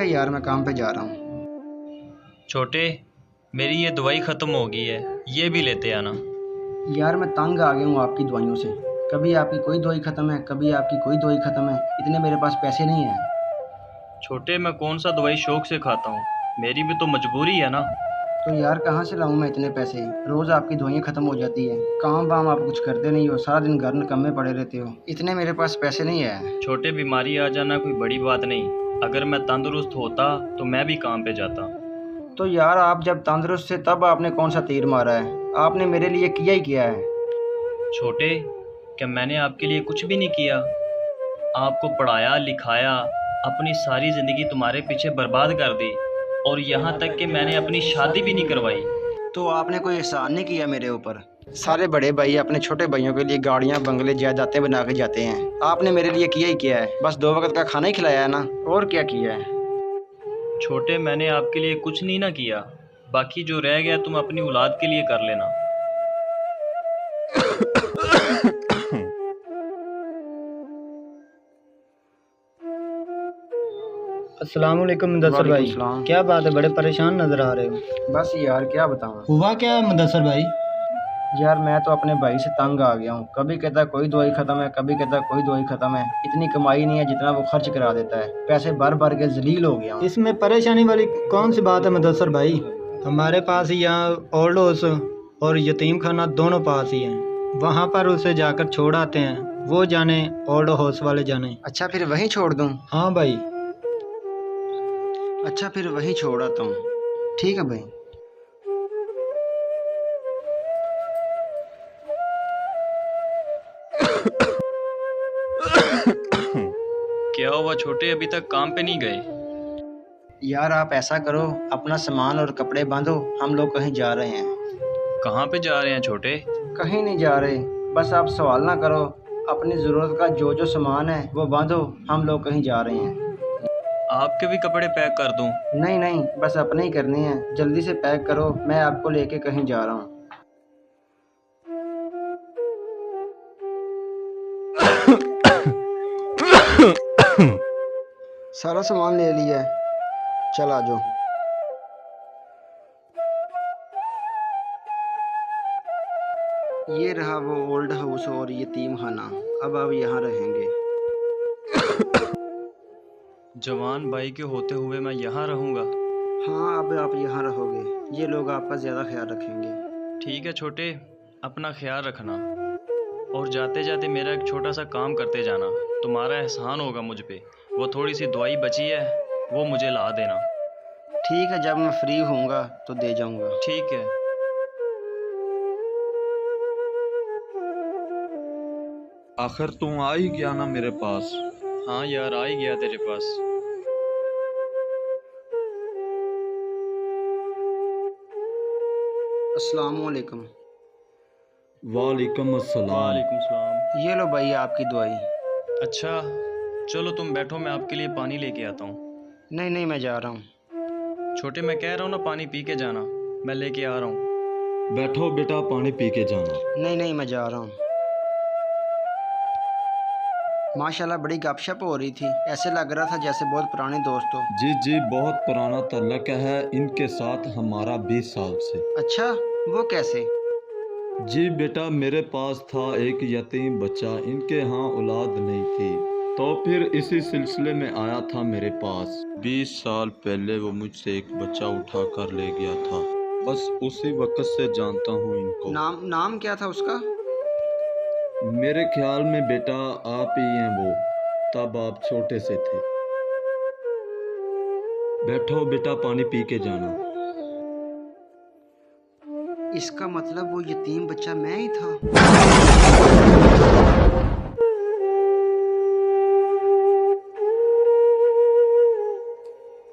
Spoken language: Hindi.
यार मैं काम पे जा रहा हूँ। छोटे, मेरी ये दवाई ख़त्म हो गई है, ये भी लेते आना। यार मैं तंग आ गया हूँ आपकी दवाइयों से। कभी आपकी कोई दवाई ख़त्म है, कभी आपकी कोई दवाई ख़त्म है। इतने मेरे पास पैसे नहीं हैं। छोटे, मैं कौन सा दवाई शौक से खाता हूँ, मेरी भी तो मजबूरी है ना। तो यार कहाँ से लाऊं मैं इतने पैसे? रोज़ आपकी दवाइयाँ ख़त्म हो जाती है, काम वाम आप कुछ करते नहीं हो, सारा दिन घर निकम्मे पड़े रहते हो। इतने मेरे पास पैसे नहीं है। छोटे, बीमारी आ जाना कोई बड़ी बात नहीं। अगर मैं तंदुरुस्त होता तो मैं भी काम पे जाता। तो यार आप जब तंदुरुस्त थे तब आपने कौन सा तीर मारा है? आपने मेरे लिए किया ही किया है। छोटे, क्या मैंने आपके लिए कुछ भी नहीं किया? आपको पढ़ाया लिखाया, अपनी सारी ज़िंदगी तुम्हारे पीछे बर्बाद कर दी, और यहाँ तक कि मैंने अपनी शादी भी नहीं करवाई। तो आपने कोई एहसान नहीं किया मेरे ऊपर। सारे बड़े भाई अपने छोटे भाइयों के लिए गाड़ियाँ बंगले जायदादें बना के जाते हैं, आपने मेरे लिए किया ही किया है। बस 2 वक्त का खाना ही खिलाया है ना, और क्या किया है? छोटे, मैंने आपके लिए कुछ नहीं ना किया, बाकी जो रह गया तुम अपनी औलाद के लिए कर लेना। अस्सलाम वालेकुम मुदस्सर भाई। वालेकुम क्या बात है, बड़े परेशान नज़र आ रहे हो। बस यार क्या बताऊँ। हुआ क्या है मुदस्सर भाई? यार मैं तो अपने भाई से तंग आ गया हूँ। कभी कहता कोई दवाई ख़त्म है, कभी कहता कोई दवाई ख़त्म है। इतनी कमाई नहीं है जितना वो खर्च करा देता है। पैसे भर भर के जलील हो गया हूँ। इसमें परेशानी वाली कौन सी बात है मुदस्सर भाई? हमारे पास ही यहाँ ओल्ड हाउस और यतीम खाना दोनों पास ही हैं, वहाँ पर उसे जाकर छोड़ आते हैं। वो जाने, ओल्ड हाउस वाले जाने। अच्छा फिर वहीं छोड़ दूँ? हाँ भाई। अच्छा फिर वहीं छोड़ आता हूँ। ठीक है भाई। क्या हुआ छोटे, अभी तक काम पे नहीं गए? यार आप ऐसा करो, अपना सामान और कपड़े बांधो, हम लोग कहीं जा रहे हैं। कहाँ पे जा रहे हैं छोटे? कहीं नहीं जा रहे, बस आप सवाल ना करो। अपनी ज़रूरत का जो जो सामान है वो बांधो, हम लोग कहीं जा रहे हैं। आपके भी कपड़े पैक कर दूं? नहीं नहीं, बस अपने ही करने हैं। जल्दी से पैक करो, मैं आपको लेके कहीं जा रहा हूँ। सारा सामान ले लिया है, चल आ जाओ। ये रहा वो ओल्ड हाउस और यतीम खाना, अब आप यहाँ रहेंगे। जवान भाई के होते हुए मैं यहाँ रहूँगा? हाँ अब आप यहाँ रहोगे, ये लोग आपका ज़्यादा ख्याल रखेंगे। ठीक है छोटे, अपना ख्याल रखना, और जाते जाते मेरा एक छोटा सा काम करते जाना। तुम्हारा एहसान होगा मुझ पे। वो थोड़ी सी दवाई बची है, वो मुझे ला देना। ठीक है, जब मैं फ्री होऊंगा तो दे जाऊंगा। ठीक है। आखिर तू आ ही गया ना मेरे पास। हाँ यार, आ ही गया तेरे पास। अस्सलाम वालेकुम। वालेकुम अस्सलाम। वालेकुम सलाम। ये लो भाई आपकी दवाई। अच्छा चलो तुम बैठो, मैं आपके लिए पानी लेके आता हूँ। नहीं नहीं, मैं जा रहा हूँ। छोटे, मैं कह रहा हूँ ना, पानी पी के जाना, मैं लेके आ रहा हूँ। बैठो बेटा, पानी पी के जाना। नहीं नहीं, मैं जा रहा हूँ। माशाल्लाह बड़ी गपशप हो रही थी, ऐसे लग रहा था जैसे बहुत पुराने दोस्त हो। जी जी, बहुत पुराना ताल्लुक है इनके साथ हमारा 20 साल से। अच्छा, वो कैसे? जी बेटा, मेरे पास था एक यतीम बच्चा, इनके यहाँ औलाद नहीं थी, तो फिर इसी सिलसिले में आया था मेरे पास। 20 साल पहले वो मुझसे एक बच्चा उठा कर ले गया था, बस उसी वक्त से जानता हूँ इनको। नाम क्या था उसका? मेरे ख्याल में बेटा आप ही हैं वो, तब आप छोटे से थे। बैठो बेटा, पानी पी के जाना। इसका मतलब वो यतीम बच्चा मैं ही था।